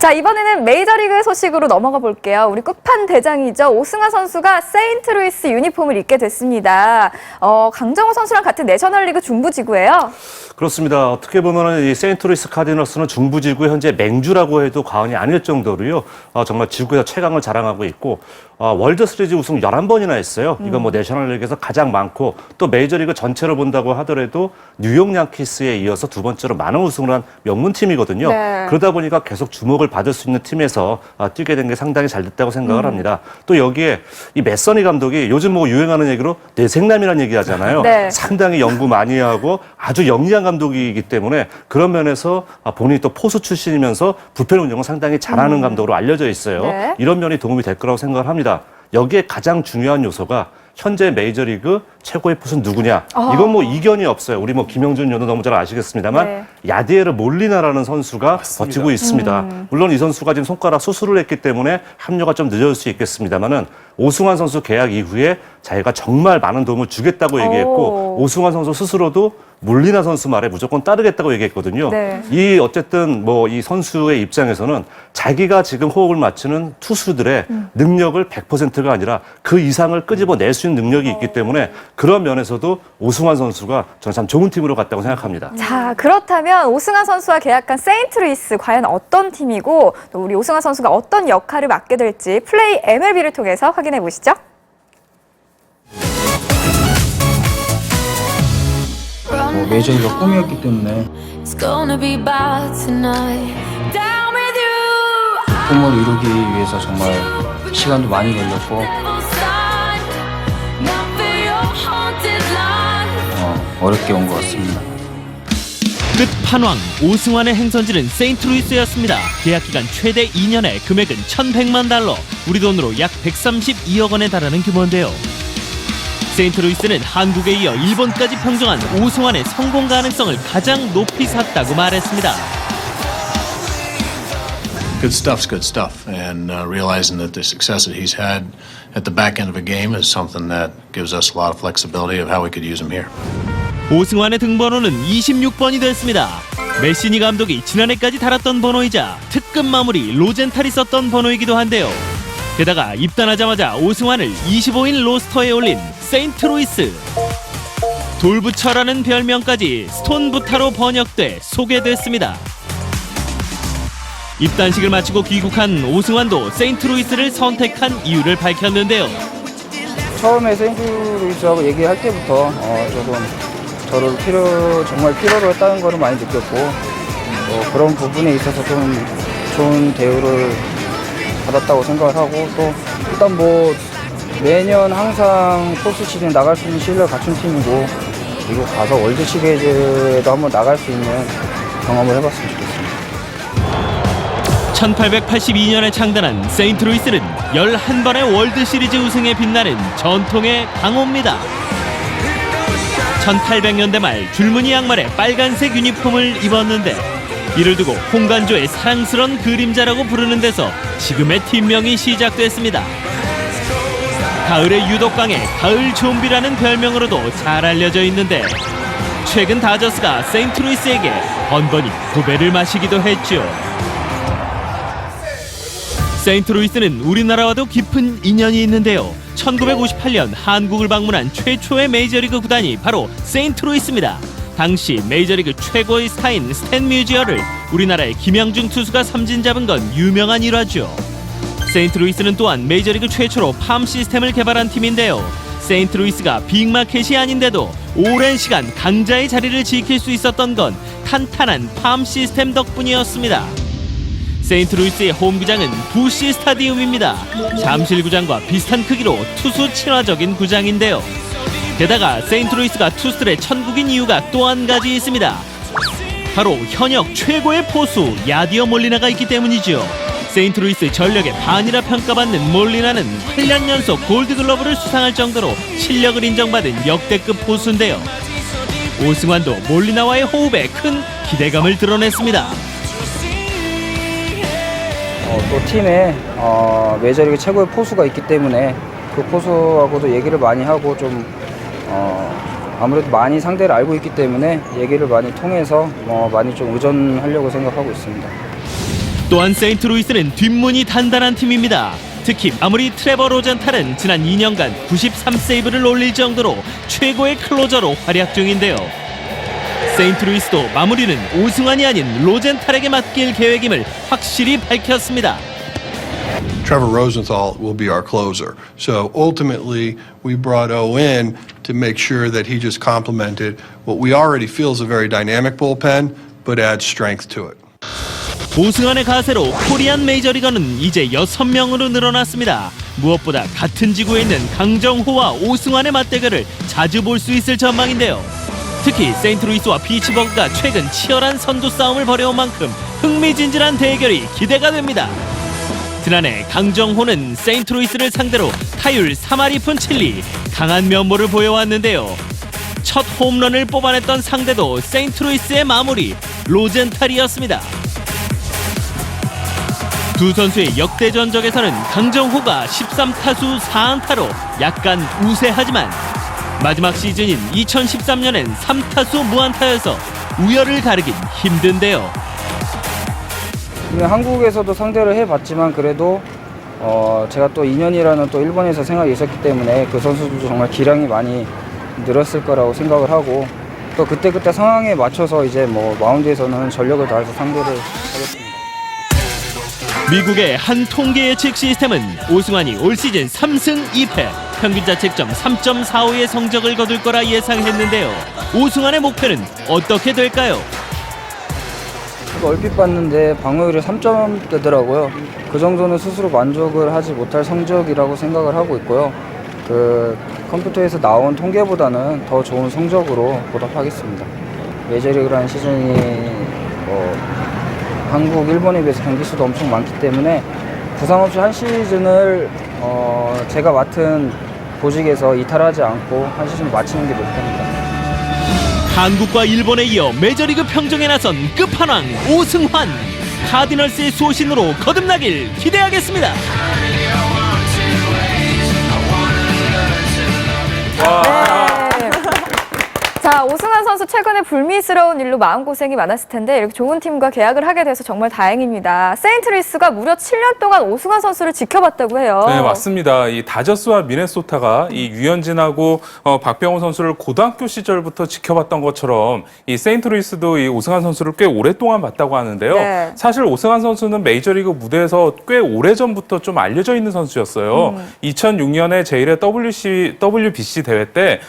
자, 이번에는 메이저리그 소식으로 넘어가 볼게요. 우리 끝판 대장이죠. 오승환 선수가 세인트루이스 유니폼을 입게 됐습니다. 강정호 선수랑 같은 내셔널리그 중부지구예요. 그렇습니다. 어떻게 보면 이 세인트루이스 카디너스는 중부지구 현재 맹주라고 해도 과언이 아닐 정도로요. 정말 지구에서 최강을 자랑하고 있고 월드시리즈 우승 11번이나 했어요. 이건 뭐 내셔널리그에서 가장 많고 또 메이저리그 전체로 본다고 하더라도 뉴욕 양키스에 이어서 두 번째로 많은 우승을 한 명문팀이거든요. 네. 그러다 보니까 계속 주목을 받을 수 있는 팀에서 뛰게 된 게 상당히 잘 됐다고 생각을 합니다. 또 여기에 이 매서니 감독이 요즘 뭐 유행하는 얘기로 뇌생남이라는 얘기 하잖아요. 네. 상당히 연구 많이 하고 아주 영리한 감독이기 때문에 그런 면에서 본인이 또 포수 출신이면서 불펜 운영을 상당히 잘하는 감독으로 알려져 있어요. 네. 이런 면이 도움이 될 거라고 생각을 합니다. 여기에 가장 중요한 요소가 현재 메이저리그 최고의 포수는 누구냐? 이건 뭐 이견이 없어요. 우리 뭐 김영준 의원도 너무 잘 아시겠습니다만 네. 야디에르 몰리나라는 선수가 버티고 있습니다. 물론 이 선수가 지금 손가락 수술을 했기 때문에 합류가 좀 늦어질 수 있겠습니다만은 오승환 선수 계약 이후에 자기가 정말 많은 도움을 주겠다고 얘기했고 오승환 선수 스스로도 몰리나 선수 말에 무조건 따르겠다고 얘기했거든요. 네. 이 어쨌든 뭐 이 선수의 입장에서는 자기가 지금 호흡을 맞추는 투수들의 능력을 100%가 아니라 그 이상을 끄집어낼 수 있는 능력이 있기 때문에 그런 면에서도 오승환 선수가 저는 참 좋은 팀으로 갔다고 생각합니다. 자, 그렇다면 오승환 선수와 계약한 세인트루이스 과연 어떤 팀이고 또 우리 오승환 선수가 어떤 역할을 맡게 될지 플레이 MLB를 통해서 확인해 보시죠. 메이저리그가 꿈이었기 때문에 꿈을 이루기 위해서 정말 시간도 많이 걸렸고 어렵게 온 것 같습니다. 끝판왕 오승환의 행선지는 세인트루이스였습니다. 계약 기간 최대 2년에 금액은 $1,100만, 우리 돈으로 약 132억 원에 달하는 규모인데요. 세인트루이스는 한국에 이어 일본까지 평정한 오승환의 성공 가능성을 가장 높이 샀다고 말했습니다. Good stuff's good stuff, and realizing that the success that he's had at the back end of a game is something that gives us a lot of flexibility of how we could use him here. 오승환의 등번호는 26번이 됐습니다. 메시니 감독이 지난해까지 달았던 번호이자 특급 마무리 로젠탈이 썼던 번호이기도 한데요. 게다가 입단하자마자 오승환을 25인 로스터에 올린 세인트루이스. 돌부처라는 별명까지 스톤부타로 번역돼 소개됐습니다. 입단식을 마치고 귀국한 오승환도 세인트루이스를 선택한 이유를 밝혔는데요. 처음에 세인트루이스하고 얘기할 때부터 조금 저를 정말 필요로 했다는 거를 많이 느꼈고 그런 부분에 있어서 좀 좋은 대우를 받았다고 생각을 하고 또 일단 뭐 매년 항상 포스트 시즌 나갈 수 있는 실력을 갖춘 팀이고 그리고 가서 월드 시리즈에도 한번 나갈 수 있는 경험을 해봤으면 좋겠습니다. 1882년에 창단한 세인트루이스는 11번의 월드 시리즈 우승에 빛나는 전통의 강호입니다. 1800년대 말 줄무늬 양말에 빨간색 유니폼을 입었는데 이를 두고 홍간조의 사랑스런 그림자라고 부르는 데서 지금의 팀명이 시작됐습니다. 가을에 유독 강해 가을 좀비라는 별명으로도 잘 알려져 있는데 최근 다저스가 세인트루이스에게 번번이 고배를 마시기도 했죠. 세인트루이스는 우리나라와도 깊은 인연이 있는데요. 1958년 한국을 방문한 최초의 메이저리그 구단이 바로 세인트루이스입니다. 당시 메이저리그 최고의 스타인 스탠 뮤지어를 우리나라의 김양중 투수가 삼진 잡은 건 유명한 일화죠. 세인트루이스는 또한 메이저리그 최초로 팜 시스템을 개발한 팀인데요. 세인트루이스가 빅마켓이 아닌데도 오랜 시간 강자의 자리를 지킬 수 있었던 건 탄탄한 팜 시스템 덕분이었습니다. 세인트루이스의 홈구장은 부시 스타디움입니다. 잠실구장과 비슷한 크기로 투수 친화적인 구장인데요. 게다가 세인트루이스가 투수들의 천국인 이유가 또 한 가지 있습니다. 바로 현역 최고의 포수 야디어 몰리나가 있기 때문이죠. 세인트루이스 전력의 반이라 평가받는 몰리나는 8년 연속 골드글러브를 수상할 정도로 실력을 인정받은 역대급 포수인데요. 오승환도 몰리나와의 호흡에 큰 기대감을 드러냈습니다. 또 팀에 메이저리그 최고의 포수가 있기 때문에 그 포수하고도 얘기를 많이 하고 좀 아무래도 많이 상대를 알고 있기 때문에 얘기를 많이 통해서 많이 좀 의존하려고 생각하고 있습니다. 또한 세인트루이스는 뒷문이 단단한 팀입니다. 특히 마무리 트레버 로젠탈은 지난 2년간 93세이브를 올릴 정도로 최고의 클로저로 활약 중인데요. 세인트루이스도 마무리는 오승환이 아닌 로젠탈에게 맡길 계획임을 확실히 밝혔습니다. Trevor Rosenthal will be our closer. So ultimately, we brought O in to make sure that he just complemented what we already feel is a very dynamic bullpen, but adds strength to it. 오승환의 가세로 코리안 메이저리거는 이제 6명으로 늘어났습니다. 무엇보다 같은 지구에 있는 강정호와 오승환의 맞대결을 자주 볼 수 있을 전망인데요. 특히 세인트루이스와 피츠버그가 최근 치열한 선두 싸움을 벌여온 만큼 흥미진진한 대결이 기대가 됩니다. 지난해 강정호는 세인트루이스를 상대로 타율 3할 2푼 7리 강한 면모를 보여왔는데요. 첫 홈런을 뽑아냈던 상대도 세인트루이스의 마무리 로젠탈이었습니다. 두 선수의 역대 전적에서는 강정호가 13타수 4안타로 약간 우세하지만 마지막 시즌인 2013년엔 3타수 무안타여서 우열을 가르긴 힘든데요. 한국에서도 상대를 해봤지만 그래도 제가 또 2년이라는 또 일본에서 생각이 있었기 때문에 그 선수들도 정말 기량이 많이 늘었을 거라고 생각을 하고 또 그때 상황에 맞춰서 이제 뭐 마운드에서는 전력을 다해서 상대를 하겠습니다. 미국의 한 통계 예측 시스템은 오승환이 올 시즌 3승 2패, 평균 자책점 3.45의 성적을 거둘 거라 예상했는데요. 오승환의 목표는 어떻게 될까요? 얼핏 봤는데 방어율이 3점대더라고요. 그 정도는 스스로 만족을 하지 못할 성적이라고 생각을 하고 있고요. 그 컴퓨터에서 나온 통계보다는 더 좋은 성적으로 보답하겠습니다. 메이저리그라는 시즌이 한국, 일본에 비해서 경기 수도 엄청 많기 때문에 부상 없이 한 시즌을 제가 맡은 보직에서 이탈하지 않고 한 시즌 마치는 게 목표입니다. 한국과 일본에 이어 메이저리그 평정에 나선 끝판왕 오승환, 카디널스의 소신으로 거듭나길 기대하겠습니다. 자, 오승환 선수 최근에 불미스러운 일로 마음고생이 많았을 텐데 이렇게 좋은 팀과 계약을 하게 돼서 정말 다행입니다. 세인트루이스가 무려 7년 동안 오승환 선수를 지켜봤다고 해요. 네, 맞습니다. 이 다저스와 미네소타가 이 유현진하고 박병호 선수를 고등학교 시절부터 지켜봤던 것처럼 이 세인트루이스도 이 오승환 선수를 꽤 오랫동안 봤다고 하는데요. 네. 사실 오승환 선수는 메이저리그 무대에서 꽤 오래전부터 좀 알려져 있는 선수였어요. 2006년에 제1회 WBC 대회 때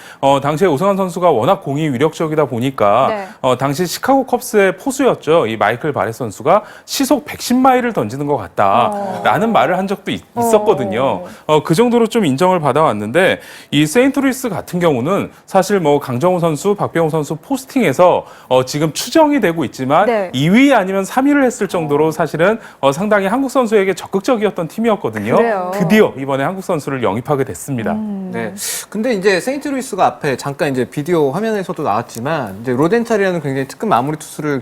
당시에 오승환 선수가 워낙 공이 위력적이다 보니까 네. 당시 시카고 컵스의 포수였죠. 이 마이클 바렛 선수가 시속 110마일을 던지는 것 같다라는 말을 한 적도 있었거든요. 그 정도로 좀 인정을 받아왔는데 이 세인트루이스 같은 경우는 사실 뭐 강정호 선수, 박병호 선수 포스팅에서 지금 추정이 되고 있지만 네. 2위 아니면 3위를 했을 정도로 사실은 상당히 한국 선수에게 적극적이었던 팀이었거든요. 그래요. 드디어 이번에 한국 선수를 영입하게 됐습니다. 네. 근데 이제 세인트루이스가 앞에 잠깐 이제 비디오 화면에서도 나왔지만 이제 로덴탈이라는 굉장히 특급 마무리 투수를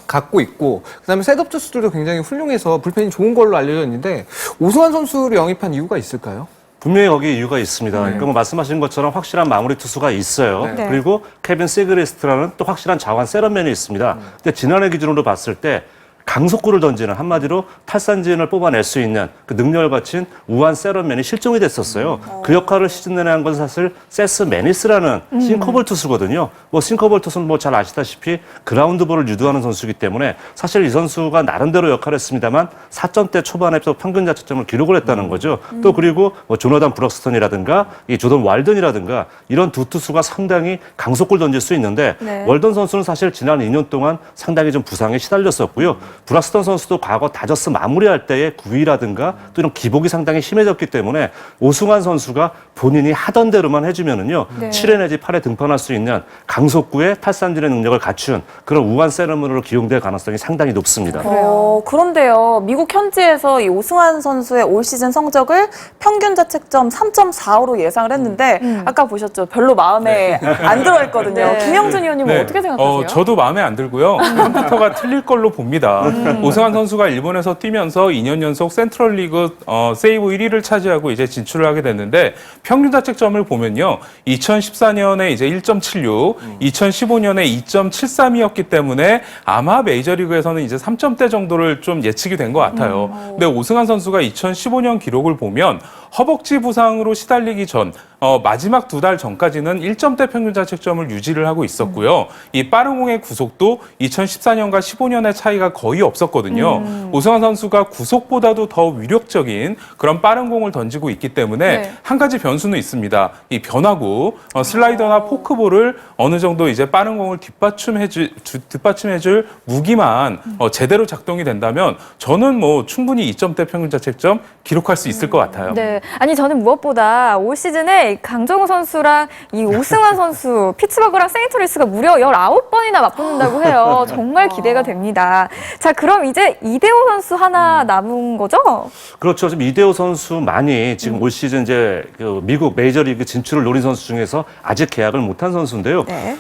갖고 있고 그다음에 셋업 투수들도 굉장히 훌륭해서 불펜이 좋은 걸로 알려져 있는데 오승환 선수를 영입한 이유가 있을까요? 분명히 거기에 이유가 있습니다. 그러니까 뭐 말씀하신 것처럼 확실한 마무리 투수가 있어요. 네. 그리고 케빈 시그리스트라는 또 확실한 자완 세런맨이 있습니다. 근데 지난해 기준으로 봤을 때 강속구를 던지는 한마디로 탈삼진을 뽑아낼 수 있는 그 능력을 갖춘 우한 세런맨이 실종이 됐었어요. 그 역할을 시즌 내내 한 건 사실 세스 매니스라는 싱커볼 투수거든요. 뭐 싱커볼 투수는 뭐 잘 아시다시피 그라운드볼을 유도하는 선수이기 때문에 사실 이 선수가 나름대로 역할을 했습니다만 4점대 초반에서 평균 자책점을 기록을 했다는 거죠. 또 그리고 뭐 조너단 브럭스턴이라든가 이 조던 왈든이라든가 이런 두 투수가 상당히 강속구를 던질 수 있는데 네. 월던 선수는 사실 지난 2년 동안 상당히 좀 부상에 시달렸었고요. 브락스턴 선수도 과거 다저스 마무리할 때의 구위라든가 또 이런 기복이 상당히 심해졌기 때문에 오승환 선수가 본인이 하던 대로만 해주면은요. 네. 7회 내지 8회 등판할 수 있는 강속구의 탈삼진의 능력을 갖춘 그런 우한 세러머니로 기용될 가능성이 상당히 높습니다. 그런데요. 미국 현지에서 이 오승환 선수의 올 시즌 성적을 평균 자책점 3.45로 예상을 했는데 아까 보셨죠? 별로 마음에 안 들어했거든요. 네. 김영준 의원님은 어떻게 생각하세요? 저도 마음에 안 들고요. 컴퓨터가 틀릴 걸로 봅니다. 오승환 선수가 일본에서 뛰면서 2년 연속 센트럴리그 세이브 1위를 차지하고 이제 진출을 하게 됐는데 평균 자책점을 보면요. 2014년에 이제 1.76, 2015년에 2.73이었기 때문에 아마 메이저리그에서는 이제 3점대 정도를 좀 예측이 된 것 같아요. 근데 오승환 선수가 2015년 기록을 보면 허벅지 부상으로 시달리기 전 마지막 2달 전까지는 1점대 평균 자책점을 유지를 하고 있었고요. 이 빠른 공의 구속도 2014년과 15년의 차이가 거의 없었거든요. 오승환 선수가 구속보다도 더 위력적인 그런 빠른 공을 던지고 있기 때문에 네. 한 가지 변수는 있습니다. 이 변화구, 슬라이더나 포크볼을 어느 정도 이제 빠른 공을 뒷받침해줄 무기만 제대로 작동이 된다면 저는 뭐 충분히 2점대 평균 자책점 기록할 수 있을 것 같아요. 네. 아니, 저는 무엇보다 올 시즌에 강정호 선수랑 이 오승환 선수, 피츠버그랑 세인트루이스가 무려 19번이나 맞붙는다고 해요. 정말 기대가 됩니다. 자, 그럼 이제 이대호 선수 하나 남은 거죠? 그렇죠. 지금 이대호 선수만이 지금 올 시즌 이제 그 미국 메이저리그 진출을 노린 선수 중에서 아직 계약을 못한 선수인데요. 네.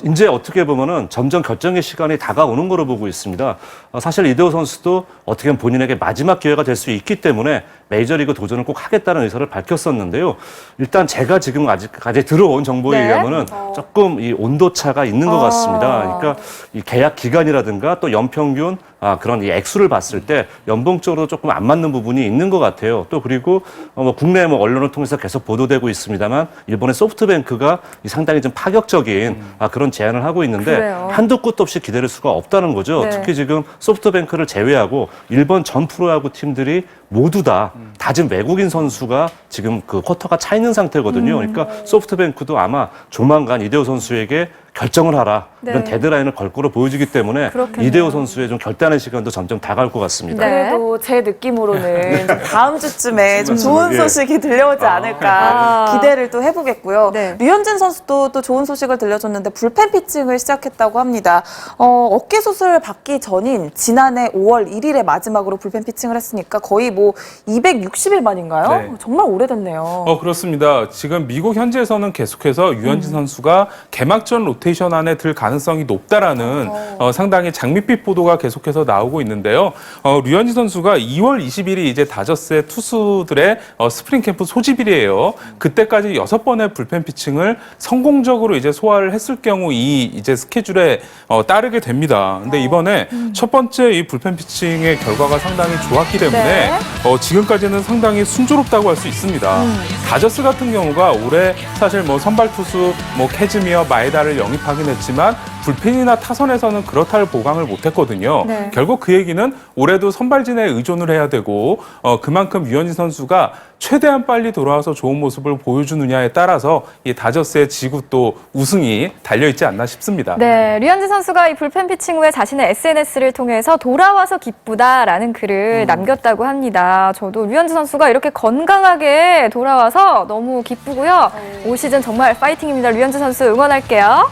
이제 어떻게 보면은 점점 결정의 시간이 다가오는 거로 보고 있습니다. 사실 이대호 선수도 어떻게 보면 본인에게 마지막 기회가 될 수 있기 때문에 메이저리그 도전을 꼭 하겠다는 의사를 밝혔었는데요. 일단 제가 지금 아직까지 들어온 정보에 네. 의하면은 조금 이 온도 차가 있는 것 같습니다. 그러니까 이 계약 기간이라든가 또 연평균 그런 이 액수를 봤을 때 연봉적으로 조금 안 맞는 부분이 있는 것 같아요. 또 그리고 뭐 국내 뭐 언론을 통해서 계속 보도되고 있습니다만 일본의 소프트뱅크가 상당히 좀 파격적인 그런 제안을 하고 있는데 그래요. 한도 끝도 없이 기다릴 수가 없다는 거죠. 네. 특히 지금 소프트뱅크를 제외하고 일본 전 프로야구 팀들이 모두 다 지금 외국인 선수가 지금 그 쿼터가 차 있는 상태거든요. 그러니까 소프트뱅크도 아마 조만간 이대호 선수에게 결정을 하라. 이런 네. 데드라인을 걸 거로 보여지기 때문에 그렇겠네요. 이대호 선수의 좀 결단의 시간도 점점 다가올 것 같습니다. 네. 그래도 제 느낌으로는 좀 다음 주쯤에 좀 좋은 예. 소식이 들려오지 않을까 기대를 또 해보겠고요. 네. 류현진 선수도 또 좋은 소식을 들려줬는데 불펜 피칭을 시작했다고 합니다. 어깨 수술을 받기 전인 지난해 5월 1일에 마지막으로 불펜 피칭을 했으니까 거의 뭐 260일 만인가요? 네. 정말 오래됐네요. 그렇습니다. 지금 미국 현지에서는 계속해서 유현진 선수가 개막전 로테이션 안에 들 가능성이 높다라는 상당히 장밋빛 보도가 계속해서 나오고 있는데요. 류현진 선수가 2월 20일이 이제 다저스의 투수들의 스프링 캠프 소집일이에요. 그때까지 6번의 불펜 피칭을 성공적으로 이제 소화를 했을 경우 이 이제 스케줄에 따르게 됩니다. 근데 이번에 첫 번째 이 불펜 피칭의 결과가 상당히 좋았기 때문에 네. 지금까지는 상당히 순조롭다고 할 수 있습니다. 다저스 같은 경우가 올해 사실 뭐 선발 투수 뭐 캐즈미어 마에다를 영입하긴 했지만 불펜이나 타선에서는 그렇다를 보강을 못했거든요. 네. 결국 그 얘기는 올해도 선발진에 의존을 해야 되고 그만큼 유현진 선수가 최대한 빨리 돌아와서 좋은 모습을 보여주느냐에 따라서 이 다저스의 지구 또 우승이 달려있지 않나 싶습니다. 네, 류현진 선수가 이 불펜 피칭 후에 자신의 SNS를 통해서 돌아와서 기쁘다라는 글을 남겼다고 합니다. 저도 류현진 선수가 이렇게 건강하게 돌아와서 너무 기쁘고요. 올 시즌 정말 파이팅입니다. 류현진 선수 응원할게요.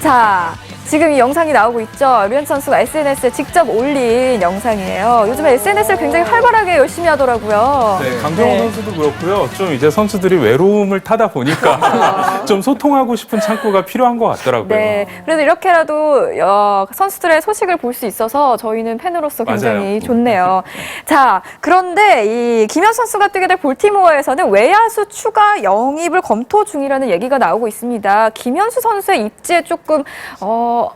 자, 지금 이 영상이 나오고 있죠. 류현진 선수가 SNS에 직접 올린 영상이에요. 요즘에 SNS를 굉장히 활발하게 열심히 하더라고요. 네, 강정호 네. 선수도 그렇고요. 좀 이제 선수들이 외로움을 타다 보니까 좀 소통하고 싶은 창구가 필요한 것 같더라고요. 네, 그래도 이렇게라도 선수들의 소식을 볼 수 있어서 저희는 팬으로서 굉장히 맞아요. 좋네요. 자, 그런데 이 김현수 선수가 뛰게 될 볼티모어에서는 외야수 추가 영입을 검토 중이라는 얘기가 나오고 있습니다. 김현수 선수의 입지에 조금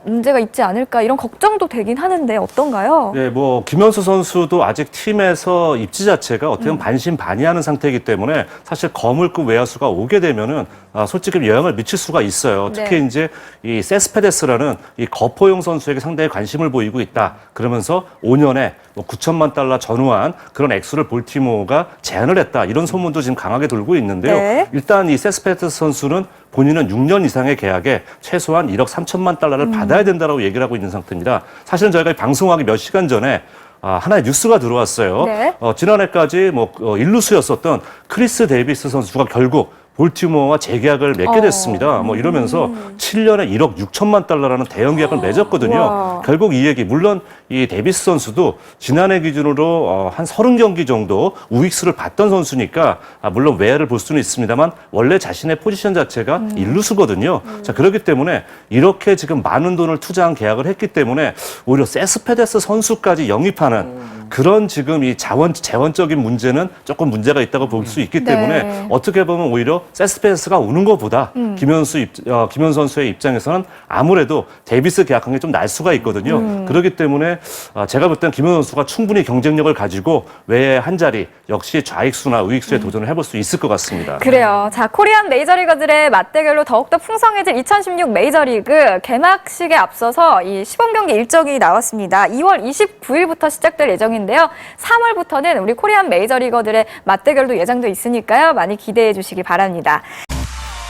문제가 있지 않을까 이런 걱정도 되긴 하는데 어떤가요? 네, 뭐 김현수 선수도 아직 팀에서 입지 자체가 어떻게 보면 반신반의하는 상태이기 때문에 사실 거물급 외야수가 오게 되면은 솔직히 영향을 미칠 수가 있어요. 특히 네. 이제 이 세스페데스라는 이 거포용 선수에게 상당히 관심을 보이고 있다. 그러면서 5년에 뭐 9천만 달러 전후한 그런 액수를 볼티모어가 제안을 했다. 이런 소문도 지금 강하게 돌고 있는데요. 네. 일단 이 세스페데스 선수는 본인은 6년 이상의 계약에 최소한 1억 3천만 달러를 받아야 된다고 얘기를 하고 있는 상태입니다. 사실은 저희가 방송하기 몇 시간 전에 하나의 뉴스가 들어왔어요. 네. 지난해까지 뭐 일루수였었던 크리스 데이비스 선수가 결국 볼티모어와 재계약을 맺게 됐습니다. 뭐 이러면서 7년에 1억 6천만 달러라는 대형 계약을 맺었거든요. 와. 결국 이 얘기, 물론 이 데이비스 선수도 지난해 기준으로 한 30경기 정도 우익수를 봤던 선수니까 물론 외야를 볼 수는 있습니다만 원래 자신의 포지션 자체가 일루수거든요. 자, 그렇기 때문에 이렇게 지금 많은 돈을 투자한 계약을 했기 때문에 오히려 세스페데스 선수까지 영입하는 그런 지금 이 재원적인 문제는 조금 문제가 있다고 볼 수 있기 때문에 네. 어떻게 보면 오히려 세스페데스가 오는 것보다 김현 선수의 입장에서는 아무래도 데이비스 계약한 게 좀 날 수가 있거든요. 그렇기 때문에 제가 볼 땐 김현 선수가 충분히 경쟁력을 가지고 외에 한 자리 역시 좌익수나 우익수에 도전을 해볼 수 있을 것 같습니다. 그래요. 자, 코리안 메이저리거들의 맞대결로 더욱더 풍성해질 2016 메이저리그 개막식에 앞서서 이 시범경기 일정이 나왔습니다. 2월 29일부터 시작될 예정인데요. 3월부터는 우리 코리안 메이저리거들의 맞대결도 예정돼 있으니까요. 많이 기대해 주시기 바랍니다.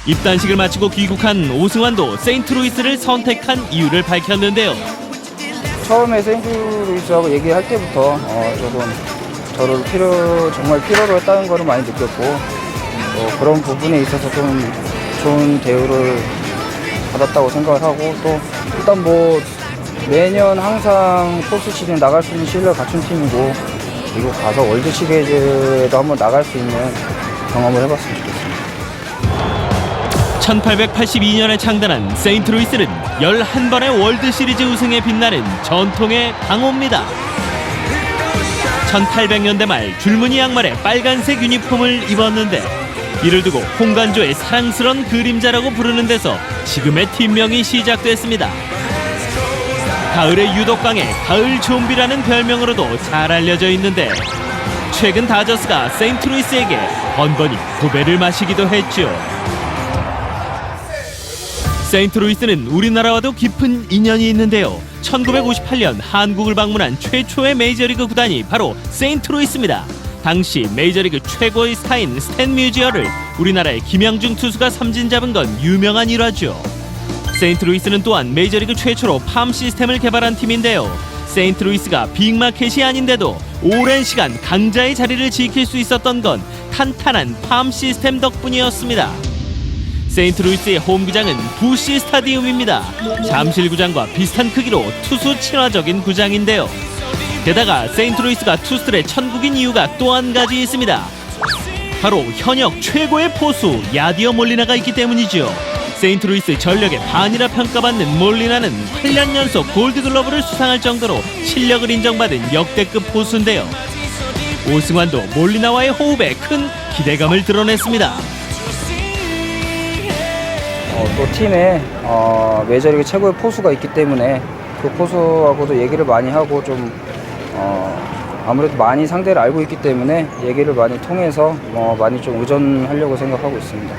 입단식을 마치고 귀국한 오승환도 세인트루이스를 선택한 이유를 밝혔는데요. 처음에 세인트루이스하고 얘기할 때부터 조금 저를 정말 필요로 했다는 거를 많이 느꼈고 그런 부분에 있어서 좀 좋은 대우를 받았다고 생각을 하고 또 일단 뭐 매년 항상 포스트 시즌 나갈 수 있는 실력을 갖춘 팀이고 그리고 가서 월드 시리즈도 한번 나갈 수 있는 경험을 해봤으면 좋겠습니다. 1882년에 창단한 세인트루이스는 11번의 월드시리즈 우승에 빛나는 전통의 강호입니다. 1800년대 말 줄무늬 양말에 빨간색 유니폼을 입었는데 이를 두고 홍간조의 사랑스런 그림자라고 부르는 데서 지금의 팀명이 시작됐습니다. 가을에 유독 강해 가을 좀비라는 별명으로도 잘 알려져 있는데 최근 다저스가 세인트루이스에게 번번이 고배를 마시기도 했죠. 세인트루이스는 우리나라와도 깊은 인연이 있는데요. 1958년 한국을 방문한 최초의 메이저리그 구단이 바로 세인트루이스입니다. 당시 메이저리그 최고의 스타인 스탠 뮤지어를 우리나라의 김양중 투수가 삼진 잡은 건 유명한 일화죠. 세인트루이스는 또한 메이저리그 최초로 팜 시스템을 개발한 팀인데요. 세인트루이스가 빅마켓이 아닌데도 오랜 시간 강자의 자리를 지킬 수 있었던 건 탄탄한 팜 시스템 덕분이었습니다. 세인트루이스의 홈구장은 부시 스타디움입니다. 잠실구장과 비슷한 크기로 투수 친화적인 구장인데요. 게다가 세인트루이스가 투수들의 천국인 이유가 또 한 가지 있습니다. 바로 현역 최고의 포수 야디어 몰리나가 있기 때문이죠. 세인트루이스 전력의 반이라 평가받는 몰리나는 8년 연속 골드글러브를 수상할 정도로 실력을 인정받은 역대급 포수인데요. 오승환도 몰리나와의 호흡에 큰 기대감을 드러냈습니다. 또 팀에 메이저리그 최고의 포수가 있기 때문에 그 포수하고도 얘기를 많이 하고 좀 아무래도 많이 상대를 알고 있기 때문에 얘기를 많이 통해서 많이 좀 의존하려고 생각하고 있습니다.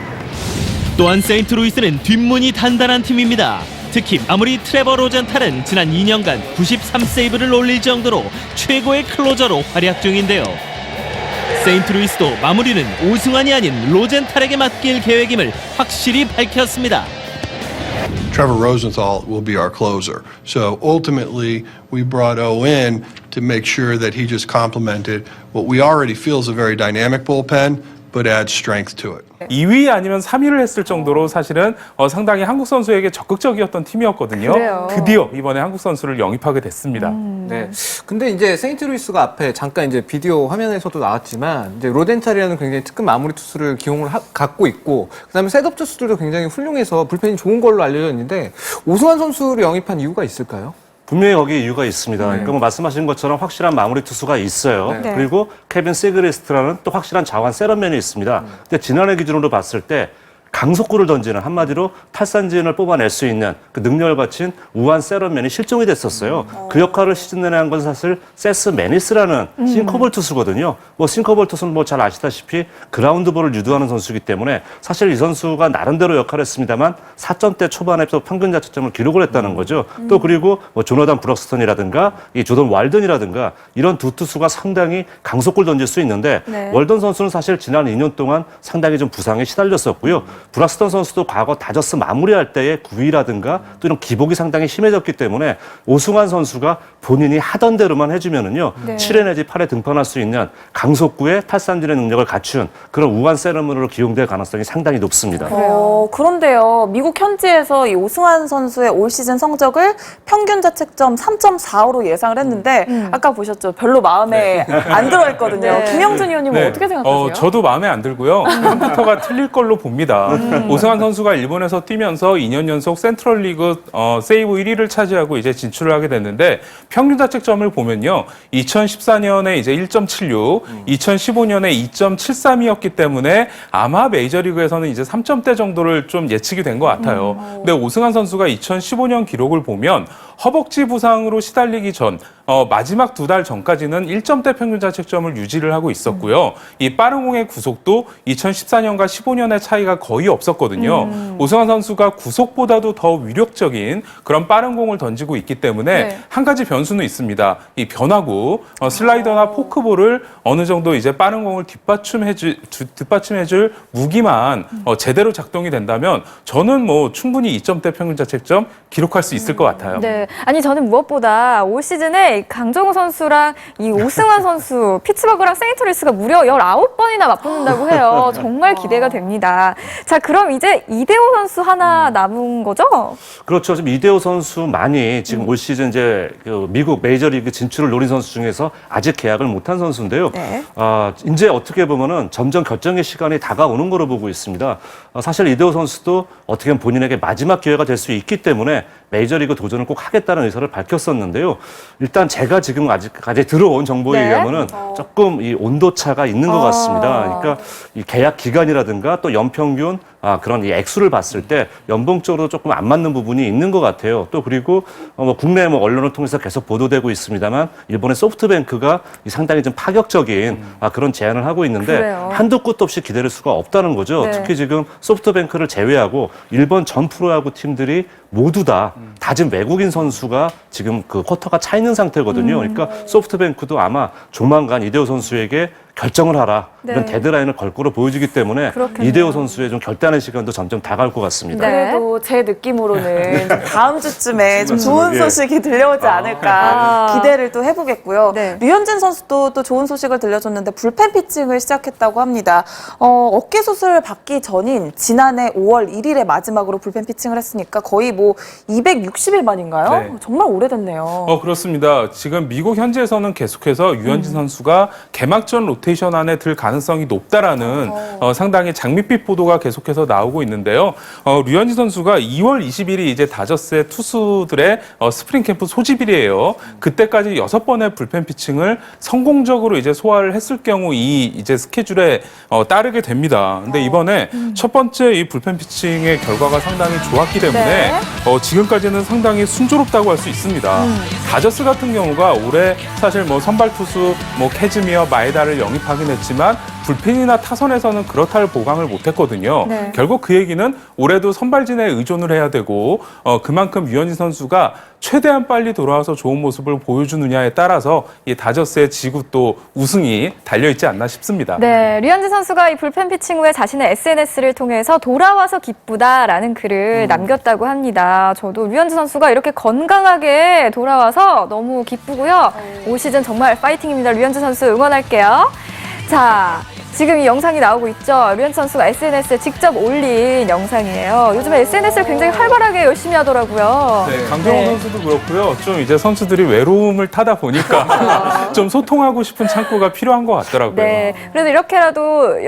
또한 세인트루이스는 뒷문이 단단한 팀입니다. 특히 아무리 트레버 로젠탈은 지난 2년간 93세이브를 올릴 정도로 최고의 클로저로 활약 중인데요. 세인트루이스도 마무리는 오승환이 아닌 로젠탈에게 맡길 계획임을 확실히 밝혔습니다. Trevor Rosenthal will be our closer. So ultimately, we brought O in to make sure that he just complemented what we already feel is a very dynamic bullpen, but adds strength to it. 2위 아니면 3위를 했을 정도로 사실은 상당히 한국 선수에게 적극적이었던 팀이었거든요. 그래요. 드디어 이번에 한국 선수를 영입하게 됐습니다. 네. 근데 이제 세인트루이스가 앞에 잠깐 이제 비디오 화면에서도 나왔지만 이제 로덴탈이라는 굉장히 특급 마무리 투수를 기용을 갖고 있고 그다음에 셋업 투수들도 굉장히 훌륭해서 불펜이 좋은 걸로 알려져 있는데 오승환 선수를 영입한 이유가 있을까요? 분명히 거기 이유가 있습니다. 그러니까 뭐 말씀하신 것처럼 확실한 마무리 투수가 있어요. 네. 그리고 케빈 시그리스트라는 또 확실한 자완 세런맨이 있습니다. 근데 지난해 기준으로 봤을 때 강속구를 던지는 한마디로 탈삼진을 뽑아낼 수 있는 그 능력을 갖춘 우한 세런맨이 실종이 됐었어요. 그 역할을 시즌 내내 한 건 사실 세스 매니스라는 싱커볼 투수거든요. 뭐 싱커볼 투수는 뭐 잘 아시다시피 그라운드볼을 유도하는 선수이기 때문에 사실 이 선수가 나름대로 역할을 했습니다만 4점대 초반에서 평균 자책점을 기록을 했다는 거죠. 또 그리고 뭐 조너단 브럭스턴이라든가 이 조던 왈든이라든가 이런 두 투수가 상당히 강속구를 던질 수 있는데 네. 월던 선수는 사실 지난 2년 동안 상당히 좀 부상에 시달렸었고요. 브락스턴 선수도 과거 다저스 마무리할 때의 구위라든가 또 이런 기복이 상당히 심해졌기 때문에 오승환 선수가 본인이 하던 대로만 해주면은요, 7회 내지 8회 등판할 수 있는 강속구의 탈삼진의 능력을 갖춘 그런 우한 세레머니로 기용될 가능성이 상당히 높습니다. 그런데요, 미국 현지에서 이 오승환 선수의 올 시즌 성적을 평균 자책점 3.45로 예상을 했는데 아까 보셨죠? 별로 마음에 안 들어있거든요. 김영준 의원님은 어떻게 생각하세요? 저도 마음에 안 들고요. 컴퓨터가 틀릴 걸로 봅니다. 오승환 선수가 일본에서 뛰면서 2년 연속 센트럴리그 세이브 1위를 차지하고 이제 진출을 하게 됐는데 평균 자책점을 보면요. 2014년에 이제 1.76, 2015년에 2.73이었기 때문에 아마 메이저리그에서는 이제 3점대 정도를 좀 예측이 된 것 같아요. 근데 오승환 선수가 2015년 기록을 보면 허벅지 부상으로 시달리기 전 마지막 2달 전까지는 1점대 평균 자책점을 유지를 하고 있었고요. 이 빠른 공의 구속도 2014년과 15년의 차이가 거의 없었거든요. 오승환 선수가 구속보다도 더 위력적인 그런 빠른 공을 던지고 있기 때문에 한 가지 변수는 있습니다. 이 변화구, 슬라이더나 포크볼을 어느 정도 이제 빠른 공을 뒷받침해줄 무기만 제대로 작동이 된다면 저는 뭐 충분히 2점대 평균 자책점 기록할 수 있을 것 같아요. 네. 아니 저는 무엇보다 올 시즌에 강정호 선수랑 이 오승환 선수, 피츠버그랑 세인트루이스가 무려 19번이나 맞붙는다고 해요. 정말 기대가 됩니다. 자, 그럼 이제 이대호 선수 하나 남은 거죠? 그렇죠. 지금 이대호 선수만이 지금 올 시즌 이제 그 미국 메이저리그 진출을 노린 선수 중에서 아직 계약을 못한 선수인데요. 이제 어떻게 보면은 점점 결정의 시간이 다가오는 거로 보고 있습니다. 사실 이대호 선수도 어떻게 보면 본인에게 마지막 기회가 될 수 있기 때문에 메이저리그 도전을 꼭 하겠다는 의사를 밝혔었는데요. 일단 제가 지금 아직까지 들어온 정보에 의하면은 조금 이 온도 차가 있는 것 같습니다. 그러니까 이 계약 기간이라든가 또 연평균 그런 이 액수를 봤을 때 연봉적으로 조금 안 맞는 부분이 있는 것 같아요. 또 그리고 국내 언론을 통해서 계속 보도되고 있습니다만 일본의 소프트뱅크가 상당히 좀 파격적인 그런 제안을 하고 있는데 그래요. 한도 끝도 없이 기다릴 수가 없다는 거죠. 네. 특히 지금 소프트뱅크를 제외하고 일본 전 프로야구 팀들이 모두 다 다진 외국인 선수가 지금 그 쿼터가 차 있는 상태거든요. 그러니까 소프트뱅크도 아마 조만간 이대호 선수에게 결정을 하라. 이런 데드라인을 걸 거로 보여지기 때문에 그렇겠네요. 이대호 선수의 좀 결단의 시간도 점점 다가올 것 같습니다. 그래도 제 느낌으로는 좀 다음 주쯤에 좀 좋은 소식이 들려오지 않을까 기대를 또 해보겠고요. 류현진 선수도 또 좋은 소식을 들려줬는데 불펜 피칭을 시작했다고 합니다. 어깨 수술 받기 전인 지난해 5월 1일에 마지막으로 불펜 피칭을 했으니까 거의 뭐 260일 만인가요? 네. 정말 오래됐네요. 그렇습니다. 지금 미국 현지에서는 계속해서 류현진 선수가 개막전 로테이션 안에 들 가능성이 높다라는 상당히 장밋빛 보도가 계속해서 나오고 있는데요. 류현진 선수가 2월 20일이 이제 다저스의 투수들의 스프링 캠프 소집일이에요. 그때까지 6번의 불펜 피칭을 성공적으로 이제 소화를 했을 경우 이 이제 스케줄에 따르게 됩니다. 근데 이번에 첫 번째 이 불펜 피칭의 결과가 상당히 좋았기 때문에 지금까지는 상당히 순조롭다고 할 수 있습니다. 다저스 같은 경우가 올해 사실 뭐 선발 투수 뭐 캐즈미어, 마에다를 영입하긴 했지만 불펜이나 타선에서는 그렇다를 보강을 못했거든요. 결국 그 얘기는 올해도 선발진에 의존을 해야 되고 그만큼 류현진 선수가 최대한 빨리 돌아와서 좋은 모습을 보여주느냐에 따라서 이 다저스의 지구 또 우승이 달려있지 않나 싶습니다. 네, 류현진 선수가 이 불펜 피칭 후에 자신의 SNS를 통해서 돌아와서 기쁘다라는 글을 남겼다고 합니다. 저도 류현진 선수가 이렇게 건강하게 돌아와서 너무 기쁘고요. 올 시즌 정말 파이팅입니다. 류현진 선수 응원할게요. 자, 지금 이 영상이 나오고 있죠. 류현진 선수가 SNS에 직접 올린 영상이에요. 요즘에 SNS를 굉장히 활발하게 열심히 하더라고요. 네, 강정호 선수도 그렇고요. 좀 이제 선수들이 외로움을 타다 보니까 좀 소통하고 싶은 창구가 필요한 것 같더라고요. 네, 그래도 이렇게라도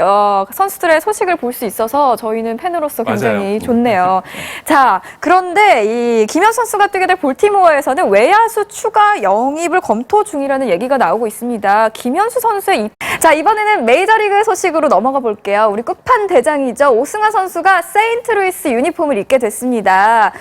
선수들의 소식을 볼 수 있어서 저희는 팬으로서 굉장히 맞아요. 좋네요. 자, 그런데 이 김현수 선수가 뛰게 될 볼티모어에서는 외야수 추가 영입을 검토 중이라는 얘기가 나오고 있습니다. 김현수 선수의 자, 이번에는 메이저리그 소식으로 넘어가 볼게요. 우리 끝판 대장이죠. 오승환 선수가 세인트루이스 유니폼을 입게 됐습니다.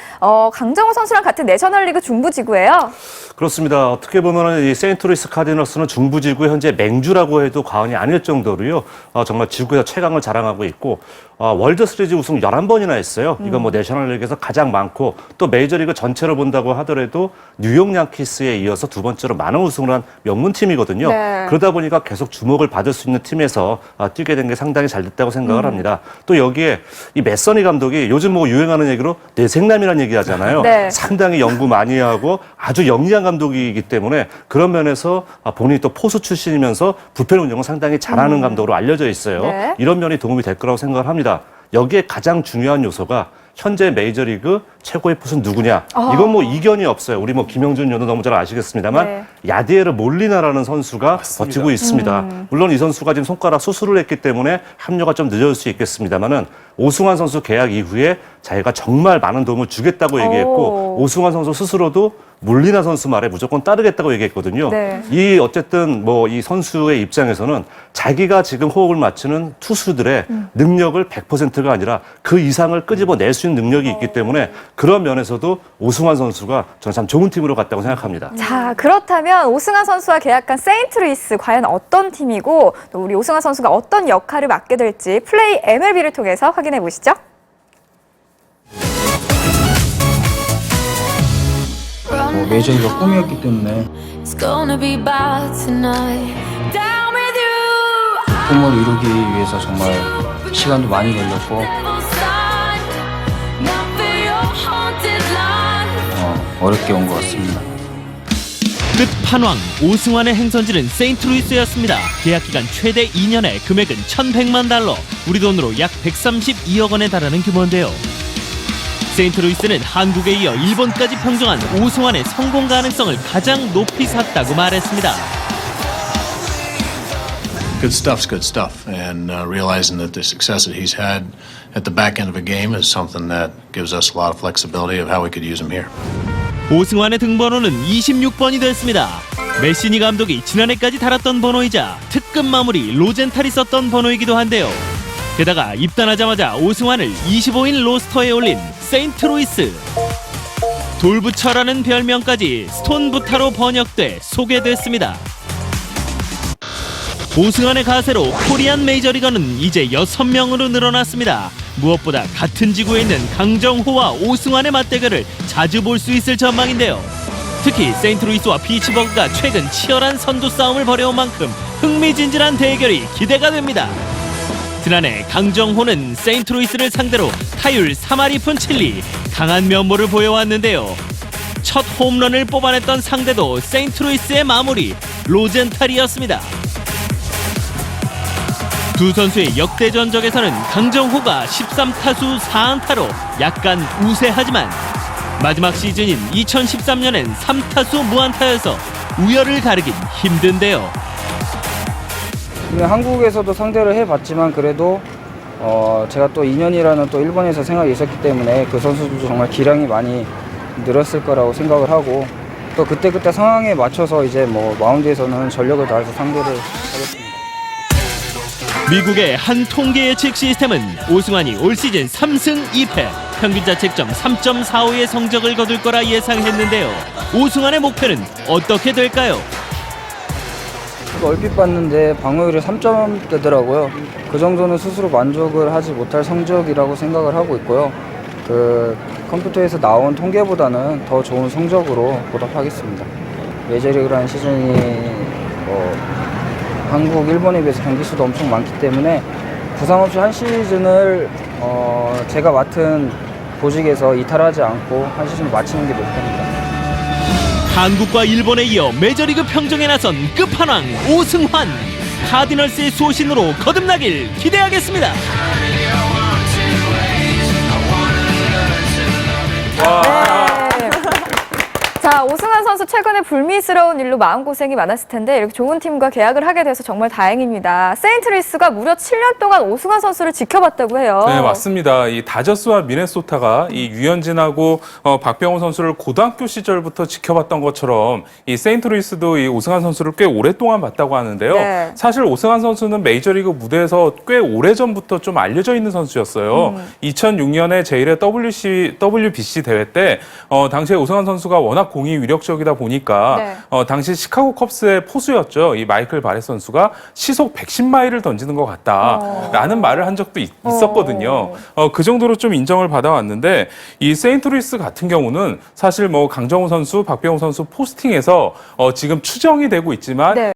강정호 선수랑 같은 내셔널리그 중부지구예요. 그렇습니다. 어떻게 보면 이 세인트루이스 카디너스는 중부지구의 현재 맹주라고 해도 과언이 아닐 정도로요. 정말 지구에서 최강을 자랑하고 있고 월드 시리즈 우승 11번이나 했어요. 이건 뭐 내셔널리그에서 가장 많고 또 메이저리그 전체로 본다고 하더라도 뉴욕 양키스에 이어서 두 번째로 많은 우승을 한 명문팀이거든요. 그러다 보니까 계속 주목을 받을 수 있는 팀에서 뛰게 된 게 상당히 잘 됐다고 생각을 합니다. 또 여기에 이 매서니 감독이 요즘 뭐 유행하는 얘기로 뇌생남이라는 얘기 하잖아요. 네. 상당히 연구 많이 하고 아주 영리한 감독이기 때문에 그런 면에서 본인이 또 포수 출신이면서 부패 운영을 상당히 잘하는 감독으로 알려져 있어요. 네. 이런 면이 도움이 될 거라고 생각을 합니다. 여기에 가장 중요한 요소가 현재 메이저리그 최고의 포수는 누구냐? 이건 뭐 이견이 없어요. 우리 뭐 김영준 의원도 너무 잘 아시겠습니다만 네. 야디에르 몰리나라는 선수가 맞습니다. 버티고 있습니다. 물론 이 선수가 지금 손가락 수술을 했기 때문에 합류가 좀 늦어질 수 있겠습니다만은 오승환 선수 계약 이후에 자기가 정말 많은 도움을 주겠다고 얘기했고 오승환 선수 스스로도 몰리나 선수 말에 무조건 따르겠다고 얘기했거든요. 네. 이 어쨌든 뭐 이 선수의 입장에서는 자기가 지금 호흡을 맞추는 투수들의 능력을 100%가 아니라 그 이상을 끄집어낼 수 있는 능력이 있기 때문에 그런 면에서도 오승환 선수가 저는 참 좋은 팀으로 갔다고 생각합니다. 자, 그렇다면 오승환 선수와 계약한 세인트루이스 과연 어떤 팀이고 또 우리 오승환 선수가 어떤 역할을 맡게 될지 플레이 MLB를 통해서 확인해 보시죠. 메이저리가 꿈이었기 때문에 It's gonna be bad tonight. Down with you. 꿈을 이루기 위해서 정말 시간도 많이 걸렸고 Devil's side. Not for your haunted land. 어렵게 온 것 같습니다. 끝판왕 오승환의 행선지는 세인트루이스였습니다. 계약 기간 최대 2년에 금액은 1,100만 달러, 우리 돈으로 약 132억 원에 달하는 규모인데요. 세인트루이스는 한국에 이어 일본까지 평정한 오승환의 성공 가능성을 가장 높이 샀다고 말했습니다. Good stuff's good stuff, and realizing that the success that he's had at the back end of a game is something that gives us a lot of flexibility of how we could use him here. 오승환의 등번호는 26번이 됐습니다. 메시니 감독이 지난해까지 달았던 번호이자 특급 마무리 로젠탈이 썼던 번호이기도 한데요. 게다가 입단하자마자 오승환을 25인 로스터에 올린 세인트루이스. 돌부처라는 별명까지 스톤부타로 번역돼 소개됐습니다. 오승환의 가세로 코리안 메이저리거는 이제 6명으로 늘어났습니다. 무엇보다 같은 지구에 있는 강정호와 오승환의 맞대결을 자주 볼 수 있을 전망인데요. 특히 세인트루이스와 피츠버그가 최근 치열한 선두 싸움을 벌여온 만큼 흥미진진한 대결이 기대가 됩니다. 지난해 강정호는 세인트루이스를 상대로 타율 3할 2푼 7리 강한 면모를 보여왔는데요. 첫 홈런을 뽑아냈던 상대도 세인트루이스의 마무리 로젠탈이었습니다. 두 선수의 역대 전적에서는 강정호가 13타수 4안타로 약간 우세하지만 마지막 시즌인 2013년엔 3타수 무안타여서 우열을 가르긴 힘든데요. 한국에서도 상대를 해봤지만 그래도 제가 또 2년이라는 또 일본에서 생각이 있었기 때문에 그 선수들도 정말 기량이 많이 늘었을 거라고 생각을 하고 또 그때 상황에 맞춰서 이제 뭐 마운드에서는 전력을 다해서 상대를 하겠습니다. 미국의 한 통계 예측 시스템은 오승환이 올 시즌 3승 2패, 평균 자책점 3.45의 성적을 거둘 거라 예상했는데요. 오승환의 목표는 어떻게 될까요? 얼핏 봤는데 방어율이 3점대더라고요. 그 정도는 스스로 만족을 하지 못할 성적이라고 생각을 하고 있고요. 그 컴퓨터에서 나온 통계보다는 더 좋은 성적으로 보답하겠습니다. 메이저리그라는 시즌이 한국, 일본에 비해서 경기 수도 엄청 많기 때문에 부상 없이 한 시즌을 제가 맡은 보직에서 이탈하지 않고 한 시즌을 마치는 게 목표입니다. 한국과 일본에 이어 메이저리그 평정에 나선 끝판왕 오승환. 카디널스의 소신으로 거듭나길 기대하겠습니다. 자, 오승환 선수 최근에 불미스러운 일로 마음고생이 많았을 텐데 이렇게 좋은 팀과 계약을 하게 돼서 정말 다행입니다. 세인트루이스가 무려 7년 동안 오승환 선수를 지켜봤다고 해요. 네, 맞습니다. 이 다저스와 미네소타가 이 유현진하고 박병호 선수를 고등학교 시절부터 지켜봤던 것처럼 이 세인트루이스도 이 오승환 선수를 꽤 오랫동안 봤다고 하는데요. 네. 사실 오승환 선수는 메이저리그 무대에서 꽤 오래전부터 좀 알려져 있는 선수였어요. 2006년에 제1회 WBC 대회 때 당시에 오승환 선수가 워낙 공이 위력적이다 보니까 네. 당시 시카고 컵스의 포수였죠. 이 마이클 바렛 선수가 시속 110마일을 던지는 것 같다라는 말을 한 적도 있었거든요. 그 정도로 좀 인정을 받아왔는데 이 세인트루이스 같은 경우는 사실 뭐 강정호 선수, 박병호 선수 포스팅에서 지금 추정이 되고 있지만 네.